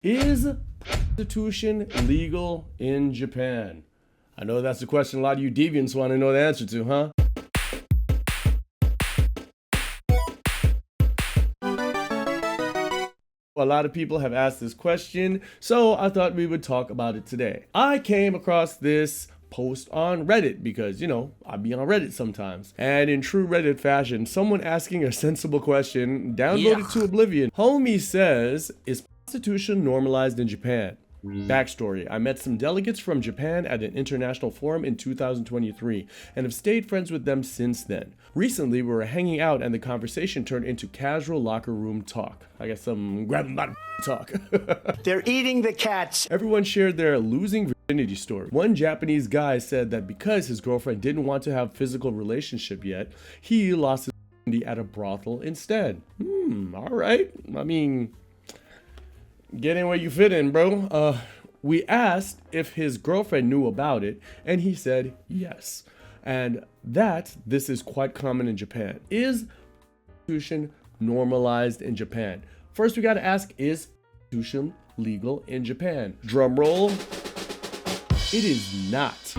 Is prostitution legal in Japan? I know that's a question a lot of you deviants want to know the answer to, huh? A lot of people have asked this question, so I thought we would talk about it today. I came across this post on Reddit because, I be on Reddit sometimes. And in true Reddit fashion, someone asking a sensible question, downvoted to oblivion. Homie says, is prostitution normalized in Japan? Backstory: I met some delegates from Japan at an international forum in 2023 and have stayed friends with them since then. Recently, we were hanging out and the conversation turned into casual locker room talk. I got some grab 'em by the talk. They're eating the cats. Everyone shared their losing virginity story. One Japanese guy said that because his girlfriend didn't want to have physical relationship yet, he lost his virginity at a brothel instead. All right. I mean, get in where you fit in, bro. We asked if his girlfriend knew about it, and he said yes. And this is quite common in Japan. Is prostitution normalized in Japan? First, we gotta ask, is prostitution legal in Japan? Drum roll. It is not.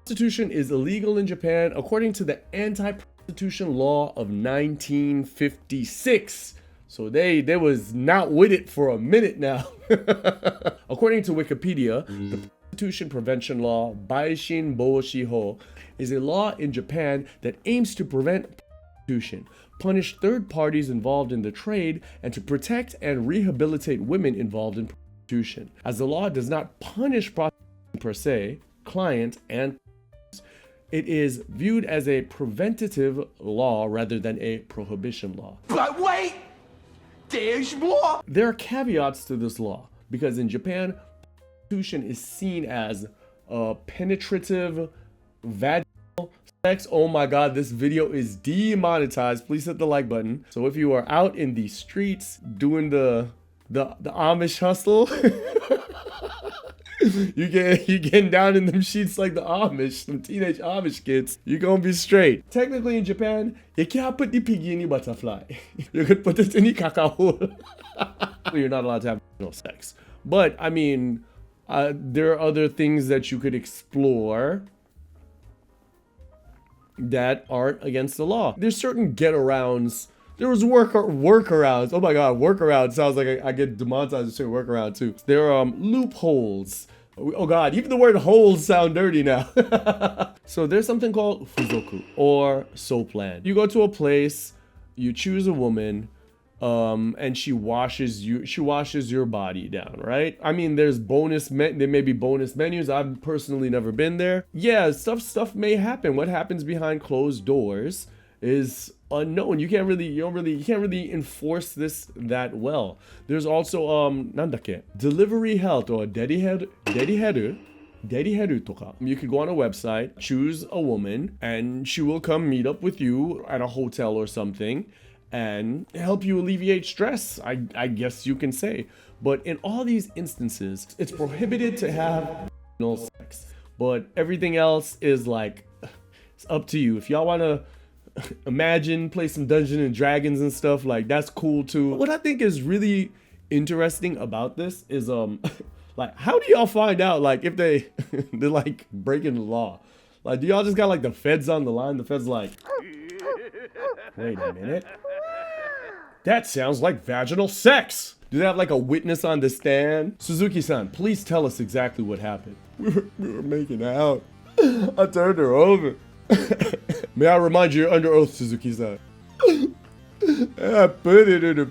Prostitution is illegal in Japan according to the anti-prostitution law of 1956. So they was not with it for a minute now. According to Wikipedia, the Prostitution Prevention Law, Baishin Boshi-ho, is a law in Japan that aims to prevent prostitution, punish third parties involved in the trade, and to protect and rehabilitate women involved in prostitution. As the law does not punish prostitution per se, client and it is viewed as a preventative law rather than a prohibition law. But wait! There's more! There are caveats to this law because in Japan, prostitution is seen as penetrative vaginal sex. Oh my god, this video is demonetized. Please hit the like button. So if you are out in the streets doing the Amish hustle, you getting down in them sheets like the Amish, some teenage Amish kids, you're gonna be straight. Technically in Japan, you can't put the piggy in the butterfly. You could put it in the cacao. You're not allowed to have sex. But I mean, there are other things that you could explore that aren't against the law. There's certain get-arounds. There was workarounds. Oh my god, workaround sounds like I get demonetized to say workaround too. There are loopholes. Oh god, even the word holes sound dirty now. So there's something called fuzoku or soapland. You go to a place, you choose a woman, and she washes your body down, right? I mean, there may be bonus menus. I've personally never been there. Yeah, stuff may happen. What happens behind closed doors is unknown. You can't really enforce this that well. There's also delivery health or dediheru toka. You could go on a website, choose a woman, and she will come meet up with you at a hotel or something and help you alleviate stress, I guess you can say. But in all these instances, it's prohibited to have sex. But everything else is like, it's up to you. If y'all want to imagine, play some Dungeons and Dragons and stuff, like that's cool too. What I think is really interesting about this is like, how do y'all find out like if they're like breaking the law? Like, do y'all just got like the feds on the line? The feds like, wait a minute, that sounds like vaginal sex. Do they have like a witness on the stand? Suzuki-san, please tell us exactly what happened. We were making out. I turned her over. May I remind you, you're under oath, Suzuki-san. I put it in a...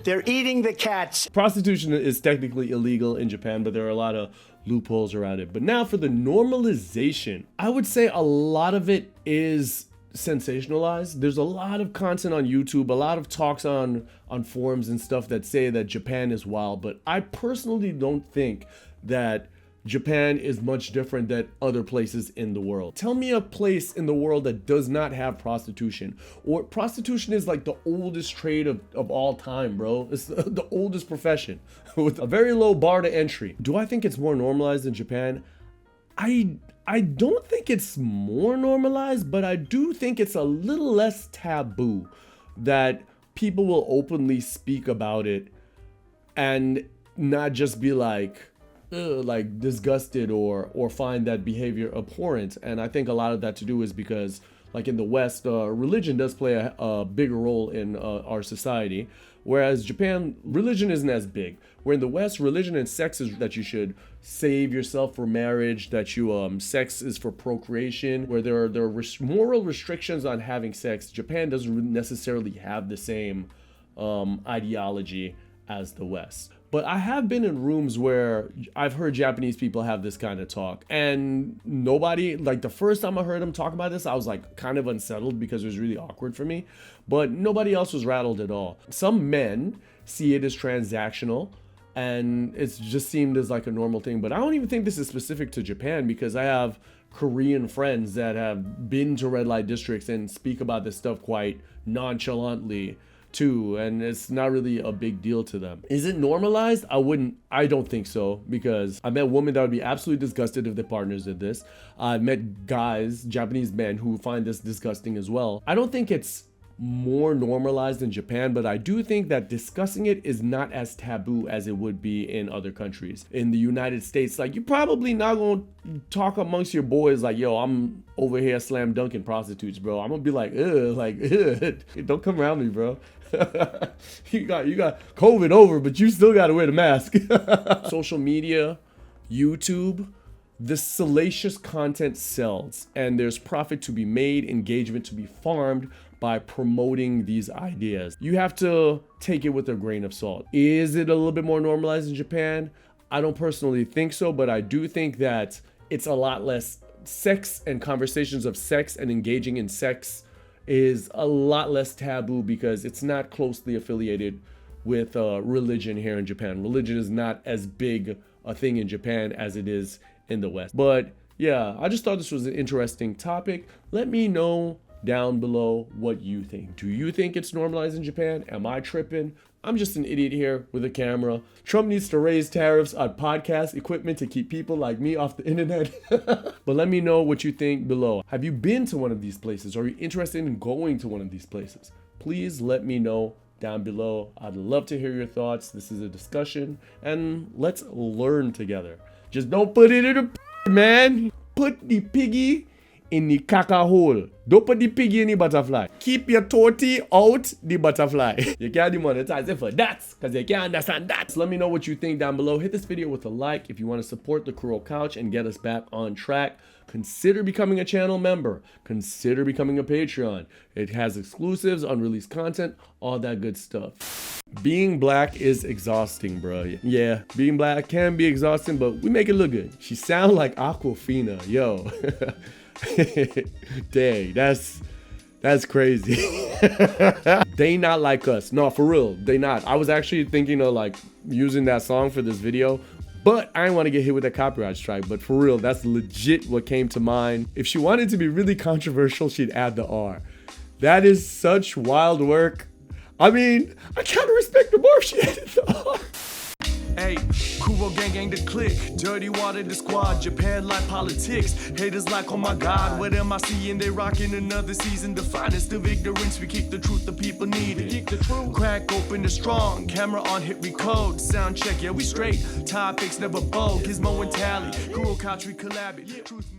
They're eating the cats. Prostitution is technically illegal in Japan, but there are a lot of loopholes around it. But now for the normalization, I would say a lot of it is sensationalized. There's a lot of content on YouTube, a lot of talks on forums and stuff that say that Japan is wild, but I personally don't think that Japan is much different than other places in the world. Tell me a place in the world that does not have prostitution. Or prostitution is like the oldest trade of all time, bro. It's the oldest profession with a very low bar to entry. Do I think it's more normalized in Japan? I don't think it's more normalized, but I do think it's a little less taboo that people will openly speak about it and not just be like disgusted or find that behavior abhorrent. And I think a lot of that to do is because, like in the West, religion does play a bigger role in our society, whereas Japan, religion isn't as big. Where in the West, religion and sex is that you should save yourself for marriage, that you sex is for procreation, where there are moral restrictions on having sex. Japan doesn't necessarily have the same ideology as the West. But I have been in rooms where I've heard Japanese people have this kind of talk, and nobody, like the first time I heard them talk about this, I was like kind of unsettled because it was really awkward for me, but nobody else was rattled at all. Some men see it as transactional, and it's just seemed as like a normal thing, but I don't even think this is specific to Japan, because I have Korean friends that have been to red light districts and speak about this stuff quite nonchalantly too, and it's not really a big deal to them. Is it normalized? I don't think so, because I met women that would be absolutely disgusted if their partners did this. I've met guys, Japanese men, who find this disgusting as well. I don't think it's more normalized in Japan, but I do think that discussing it is not as taboo as it would be in other countries. In the United States, like, you're probably not gonna talk amongst your boys like, yo, I'm over here slam dunking prostitutes, bro. I'm gonna be like, ugh, don't come around me, bro. you got COVID over, but you still gotta wear the mask. Social media, YouTube, the salacious content sells, and there's profit to be made, engagement to be farmed by promoting these ideas. You have to take it with a grain of salt. Is it a little bit more normalized in Japan? I don't personally think so, but I do think that it's a lot less sex, and conversations of sex and engaging in sex is a lot less taboo because it's not closely affiliated with religion here in Japan. Religion is not as big a thing in Japan as it is in the West. But yeah, I just thought this was an interesting topic. Let me know down below what you think. Do you think it's normalized in Japan? Am I tripping? I'm just an idiot here with a camera. Trump needs to raise tariffs on podcast equipment to keep people like me off the internet. But let me know what you think below. Have you been to one of these places? Are you interested in going to one of these places? Please let me know down below. I'd love to hear your thoughts. This is a discussion, and let's learn together. Just don't put it in the man. Put the piggy in the caca hole. Don't put the piggy in the butterfly. Keep your torty out the butterfly. You can't demonetize it for that, because you can't understand that. So let me know what you think down below. Hit this video with a like if you want to support the Kuro Couch and get us back on track. Consider becoming a channel member. Consider becoming a Patreon. It has exclusives, unreleased content, all that good stuff. Being black is exhausting, bro. Yeah, being black can be exhausting, but we make it look good. She sound like Aquafina, yo. Dang, that's crazy. They not like us. No, for real, they not. I was actually thinking of like using that song for this video, but I didn't want to get hit with a copyright strike. But for real, that's legit what came to mind. If she wanted to be really controversial, she'd add the R. That is such wild work. I mean, I kind of respect the more if she added the R. Hey, Kuro gang the click, dirty water the squad, Japan like politics, haters like oh my god, what am I seeing, they rocking another season, the finest of ignorance, we kick the truth the people need it, crack open the strong, camera on hit recode, sound check, yeah we straight, topics never bold, Gizmo and Tally, Kuro Couch we collab it, truth